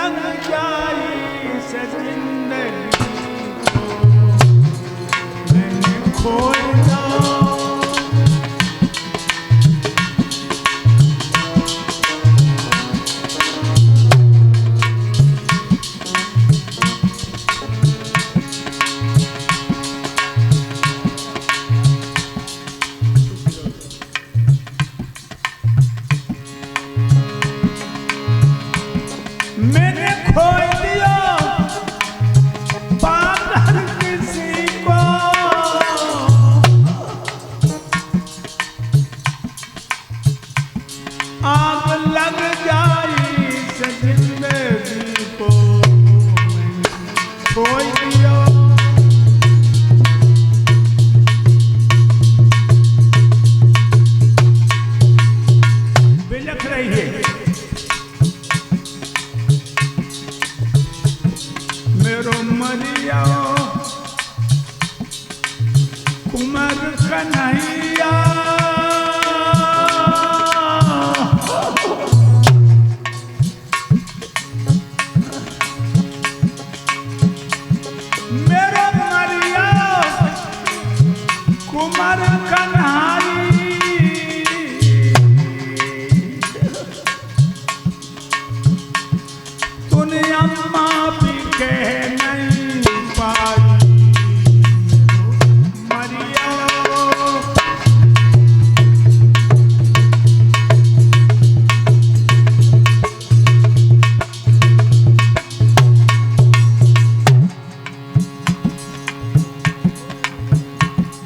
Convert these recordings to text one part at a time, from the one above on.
लग जाई से जिंदगी को मैंने खोया। मैंने खो दिया पाकर किसी को, आग लग जाई से जिंदगी को खो दिया। बिलख रही है मेरो मरिया कुमार कन्हैया। मेरो मरिया कुमार कन्हैया। तूने अम्मा भी कह नहीं पाई मरिया।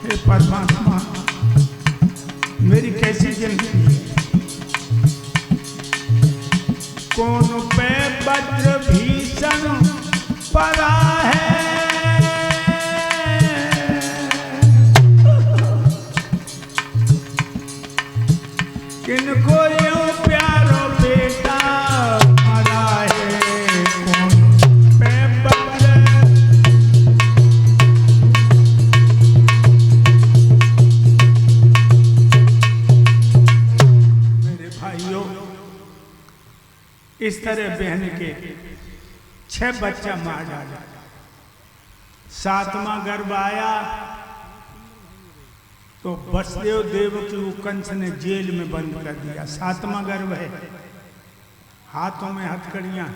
हे परमात्मा मेरी कैसी जिंदगी है। कौन पे वज्र भीषण पड़ा है, किनको यूं प्यारो बेटा मरा है। कौन पे वज्र मेरे भाइयों इस तरह बहन के 6 बच्चा मार डाला। 7वां गर्भ आया तो वसुदेव देवकी को कंस ने जेल में बंद कर दिया। 7वां गर्भ है, हाथों में हथकड़ियां।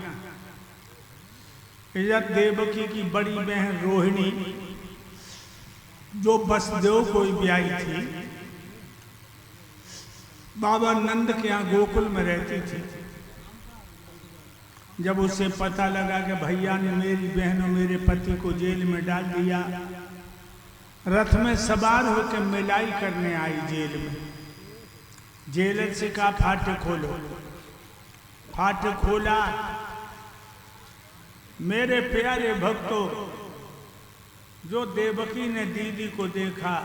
इधर देवकी की बड़ी बहन रोहिणी जो वसुदेव को ब्याही थी, बाबा नंद के यहाँ गोकुल में रहती थी। जब उसे पता लगा कि भैया ने मेरी बहन और मेरे पति को जेल में डाल दिया, रथ में सवार होकर मिलाई करने आई जेल में। जेलर से कहा फाटक खोलो। फाटक खोला। मेरे प्यारे भक्तों जो देवकी ने दीदी को देखा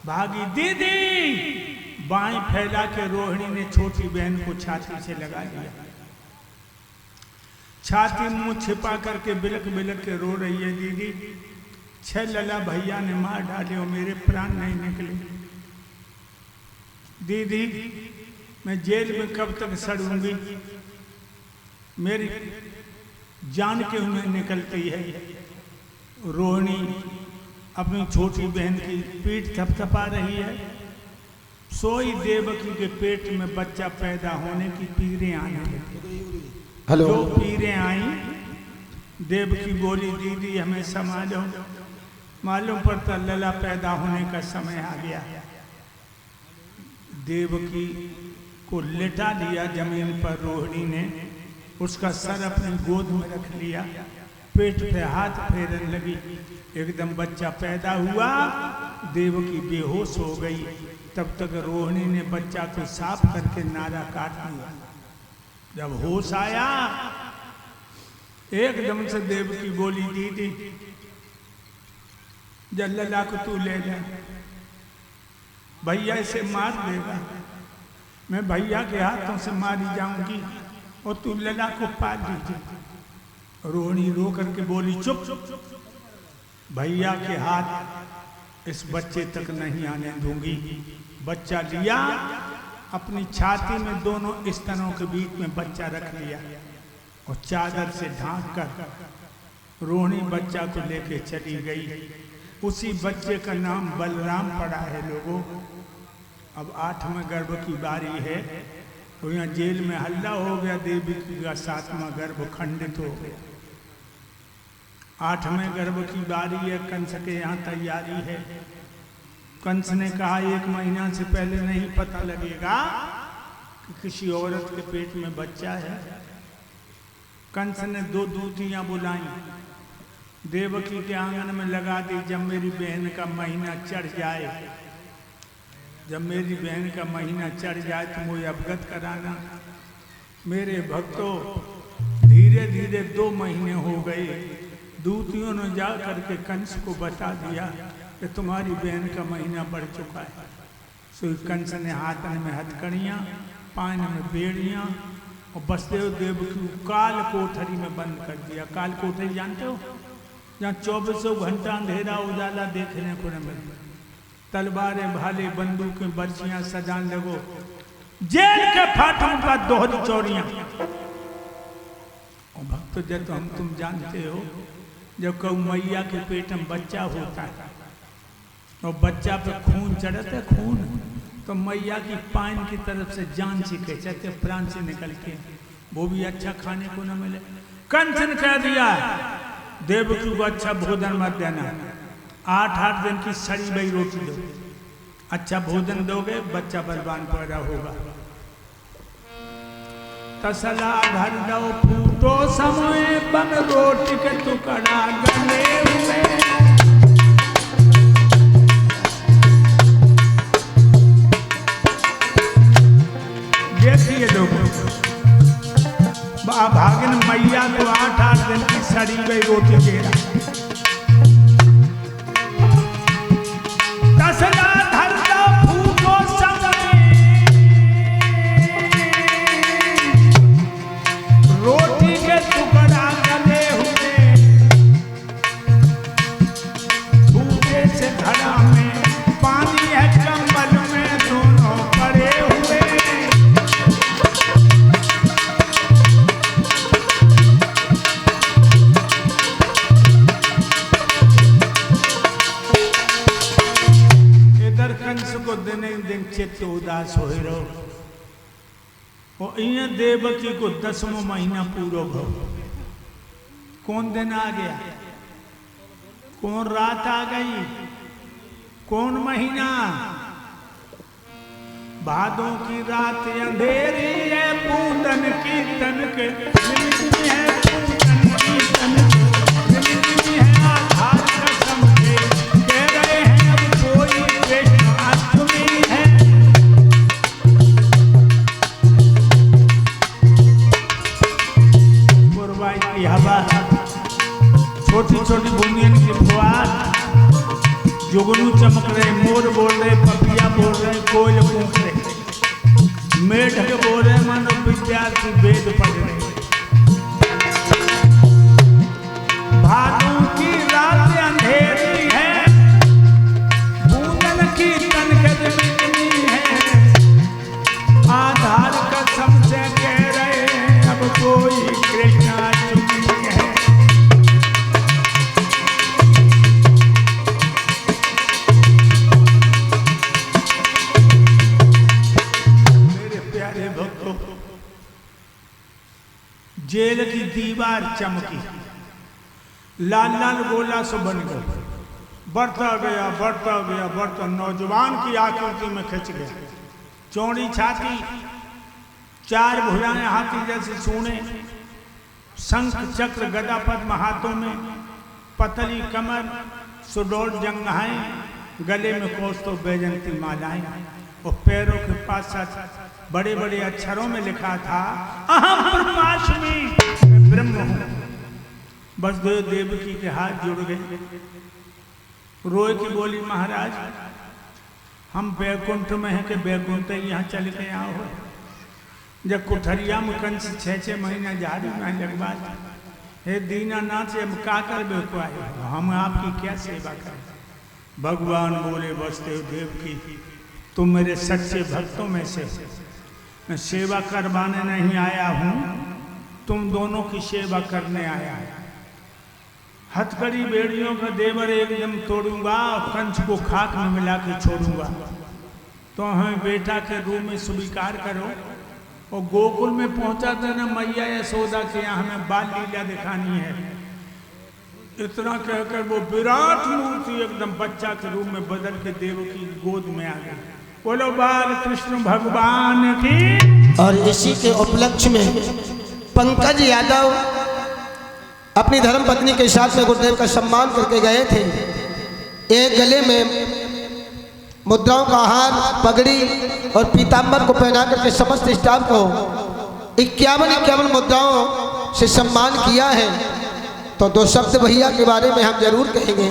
भागी। दीदी बाएं फैला के रोहिणी ने छोटी बहन को छाती से लगा लिया। छाती मुंह छिपा करके बिलक बिलक के रो रही है। दीदी 6 लला भैया ने मार डाले और मेरे प्राण नहीं निकले। दीदी मैं जेल में कब तक सड़ूंगी, मेरी जान क्यों नहीं निकलती है। रोहिणी अपनी छोटी बहन की पीठ थपथपा रही है। सोई देवकी के पेट में बच्चा पैदा होने की पीरें आने लगी। जो पीरें आई, देवकी बोली दीदी हमें संभालो, मालूम पड़ता लला पैदा होने का समय आ गया। देवकी को लेटा दिया जमीन पर रोहिणी ने, उसका सर अपनी गोद में रख लिया, पेट पे हाथ फेरने लगी। एकदम बच्चा पैदा हुआ, देवकी बेहोश हो गई। तब तक रोहिणी ने बच्चा को साफ करके नारा काट दिया। जब होश आया एकदम से देवकी बोली दीदी जल्लला को तू ले जा, भैया इसे मार देगा, मैं भैया के हाथों से मारी जाऊंगी और तू लला को पाल लीजिए। रोहिणी रो करके बोली चुप, भैया के हाथ इस बच्चे तक नहीं आने दूंगी। बच्चा लिया, अपनी छाती में दोनों स्तनों के बीच में बच्चा रख लिया और चादर से ढांक कर रोहिणी बच्चा को लेके चली गई। उसी बच्चे का नाम बलराम पड़ा है लोगों। अब 8वें गर्भ की बारी है, तो यहाँ जेल में हल्ला हो गया, देवी का 7वां गर्भ खंडित हो गया। 8वें गर्भ की बारी है, कंस के यहाँ तैयारी है। कंस ने कहा 1 महीना से पहले नहीं पता लगेगा कि किसी औरत के पेट में बच्चा है। कंस ने 2 दूतियां बुलाई, देवकी के आंगन में लगा दी। जब मेरी बहन का महीना चढ़ जाए, जब मेरी बहन का महीना चढ़ जाए तो मुझे अवगत कराना। मेरे भक्तों, धीरे धीरे 2 महीने हो गए। दूतियों ने जा करके कंस को बता दिया कि तुम्हारी बहन का महीना बढ़ चुका है। सो कंस ने हाथ में हथकड़ियाँ, पान में बेड़ियाँ और वसुदेव देवकी को काल कोठरी में बंद कर दिया। काल कोठरी जानते हो, जहाँ 24 घंटा अंधेरा उजाला देखने को न मिले। तलवारें, भाले, बंदूकें, बर्छियां सजान लगो। जेल के फाटकों का दोहरी चौड़ियां। और भक्त जब तो हम तुम जानते हो, जब कौ मैया के पेट में बच्चा होता है और बच्चा पे खून चढ़ता है, खून तो मैया की पान की तरफ से जान सीखे चलते प्राण से निकल के, वो भी अच्छा खाने को न मिले। कंस ने कह दिया देवकी को अच्छा भोजन मत देना, 8 दिन की सड़ी गई रोटी दो। अच्छा भोजन दोगे बच्चा बलवान पैदा होगा। तसला धर दो फूटो समय बन रोटी के टुकड़ा गले हुए। देखिए लोगों, भागन मैया को 8 दिन की सड़ी गई रोटी दे रहा। तसला धर दो फूटो समय रोटी के टुकड़ा गले हुए। भूखे से घड़ा में पानी है, कंबल में दोनों पड़े हुए। कंस को दिन दिन चित्त उदास हो रहो। और इन देवकी को 10वां महीना पूरा हो। कौन दिन आ गया, कौन रात आ गई, कौन महीना? भादों की रात अंधेरी है, पूतन की तन के है, पूतन की तन है आधार कसम के कह रहे हैं अब कोई कृष्ण अष्टमी है। पूर्वाई की हवा, छोटी छोटी बूंदियों की फुहार, जुगनू चमक रहे, मोर बोल रहे, पपिया बोल रहे, कोयल कूक रहे, मेढक बोल रहे, मानो विद्यार्थी वेद पढ़ रहे। भादों की रात अंधेरी है, बूंदन की तनखद मिटनी है, आधार कसम से कह रहे हैं अब कोई कृष्णा चुनी है। मेरे प्यारे भक्तों, जेल की दीवार चमकी, लाल लाल गोला सो बन गया, बढ़ता गया बढ़ता गया बढ़ता, नौजवान की आकृति में खिंच गया। चौड़ी छाती, 4 भुजाएं हाथी जैसे सूंडे, शंख चक्र गदा पद्म हाथों में, पतली कमर, सुडौल जंघाएं, गले में कौस्तुभ बैजंती मालाएं, और पैरों के पास बड़े बड़े अक्षरों में लिखा था अहम ब्रह्मास्मि, मैं ब्रह्म हूं। वसुदेव देवकी के हाथ जुड़ गए, रोए की बोली महाराज हम बैकुंठ में हैं कि बैकुंठ यहाँ चल के आओ हो। जब कुठरिया में कंस 6 महीना झाड़ी में लगवा, हे दीनानाथ से हम का कर बेको आए, हम आपकी क्या सेवा करें। भगवान बोले वसुदेव देवकी तुम मेरे सच्चे भक्तों में से, मैं सेवा करवाने नहीं आया हूँ, तुम दोनों की सेवा करने आया है। हथकड़ी बेड़ियों का देवर एकदम तोड़ूंगा और कंच को खाक में मिला के छोड़ूंगा। तो हमें बेटा के रूप में स्वीकार करो। और गोकुल में पहुंचा था ना मैया यशोदा के यहाँ हमें बाल लीला दिखानी है। इतना कहकर वो विराट मूर्ति एकदम बच्चा के रूप में बदल के देव की गोद में आ गई। बोलो बाल कृष्ण भगवान की। और इसी के उपलक्ष्य में पंकज यादव अपनी धर्म पत्नी के साथ में गुरुदेव का सम्मान करके गए थे। एक गले में मुद्राओं का हार, पगड़ी और पीताम्बर को पहना करके समस्त स्टाफ को 51 मुद्राओं से सम्मान किया है। तो दो शब्द भैया के बारे में हम जरूर कहेंगे।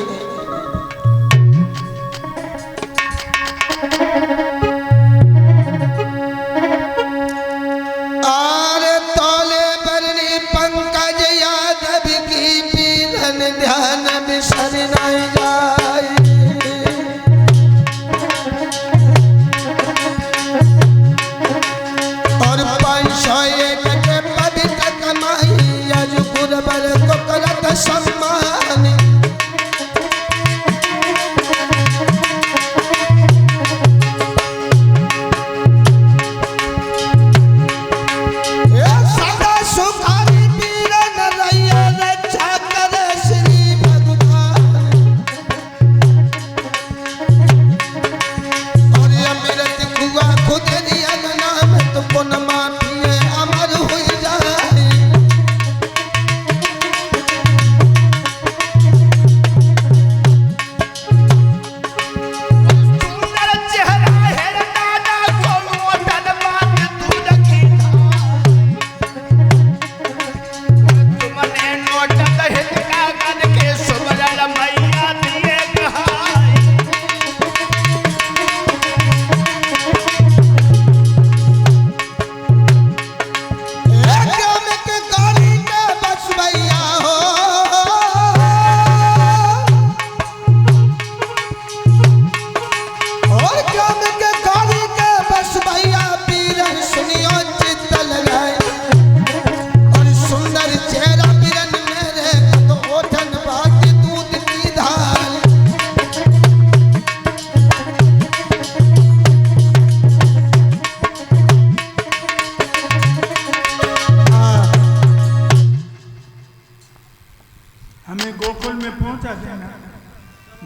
आरे तोले बरनी पंकज यादव की पीरन ध्यान बिसर नहीं जाए। और 501 के पवित्र कमाई आज गुरबर को करत सम्मान।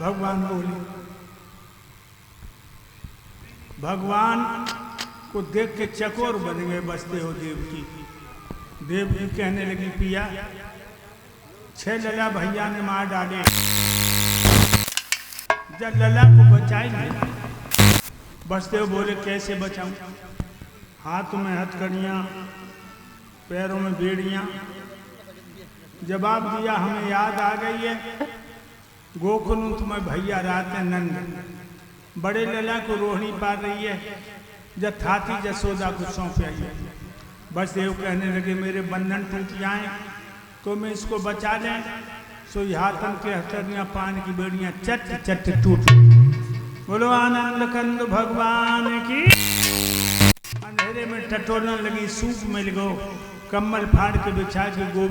भगवान बोले। भगवान को देख के चकोर बन गए बसते हो देवकी। देवकी कहने लगी पिया 6 लला भैया ने मार डाले, जब लला को बचाएंगे। बसदेव बोले कैसे बचाऊं? हाथ में हथकड़ियाँ, पैरों में बेड़ियाँ। जवाब दिया हमें याद आ गई है गोकुल में तुम्हें भैया रहते नंद, बड़े लला को रोहिणी पार रही है, जब थाती जसोदा को सौंप आई है। बसदेव कहने लगे मेरे बंधन टूट जाएं तो मैं इसको बचा लें। सो हाथन के हथकड़ियाँ, पान की बेड़ियाँ चट चट टूट। बोलो आनंद कंद भगवान की। अंधेरे में टटोलने लगी, सूप मिल गो, कम्बल फाड़ के बिछा के गोविंद